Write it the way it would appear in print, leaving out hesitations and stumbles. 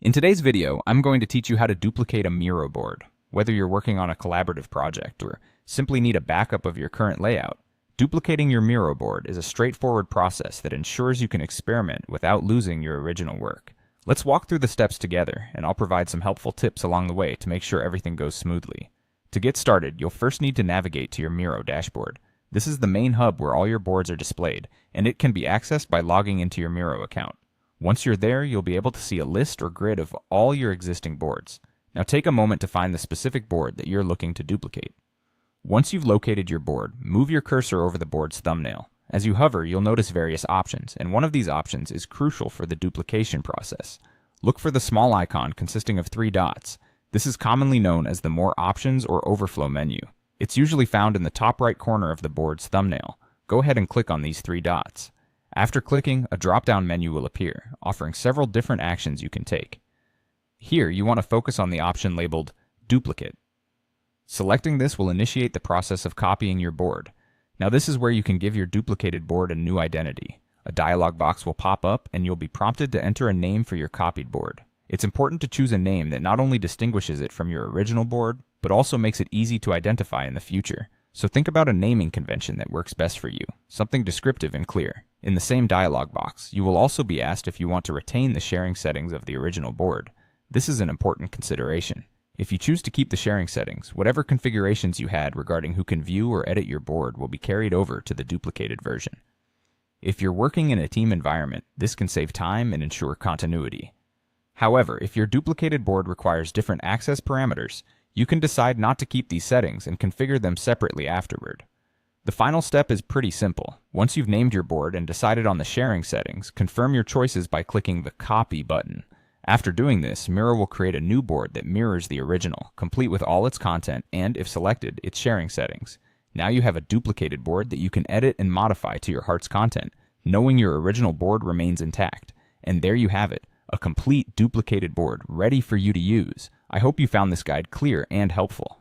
In today's video, I'm going to teach you how to duplicate a Miro board. Whether you're working on a collaborative project or simply need a backup of your current layout, duplicating your Miro board is a straightforward process that ensures you can experiment without losing your original work. Let's walk through the steps together, and I'll provide some helpful tips along the way to make sure everything goes smoothly. To get started, you'll first need to navigate to your Miro dashboard. This is the main hub where all your boards are displayed, and it can be accessed by logging into your Miro account. Once you're there, you'll be able to see a list or grid of all your existing boards. Now take a moment to find the specific board that you're looking to duplicate. Once you've located your board, move your cursor over the board's thumbnail. As you hover, you'll notice various options, and one of these options is crucial for the duplication process. Look for the small icon consisting of 3 dots. This is commonly known as the More Options or Overflow menu. It's usually found in the top right corner of the board's thumbnail. Go ahead and click on these 3 dots. After clicking, a drop-down menu will appear, offering several different actions you can take. Here, you want to focus on the option labeled Duplicate. Selecting this will initiate the process of copying your board. Now this is where you can give your duplicated board a new identity. A dialog box will pop up, and you'll be prompted to enter a name for your copied board. It's important to choose a name that not only distinguishes it from your original board, but also makes it easy to identify in the future. So think about a naming convention that works best for you, something descriptive and clear. In the same dialog box, you will also be asked if you want to retain the sharing settings of the original board. This is an important consideration. If you choose to keep the sharing settings, whatever configurations you had regarding who can view or edit your board will be carried over to the duplicated version. If you're working in a team environment, this can save time and ensure continuity. However, if your duplicated board requires different access parameters, you can decide not to keep these settings and configure them separately afterward. The final step is pretty simple. Once you've named your board and decided on the sharing settings, confirm your choices by clicking the Copy button. After doing this, Miro will create a new board that mirrors the original, complete with all its content and, if selected, its sharing settings. Now you have a duplicated board that you can edit and modify to your heart's content, knowing your original board remains intact. And there you have it, a complete duplicated board ready for you to use. I hope you found this guide clear and helpful.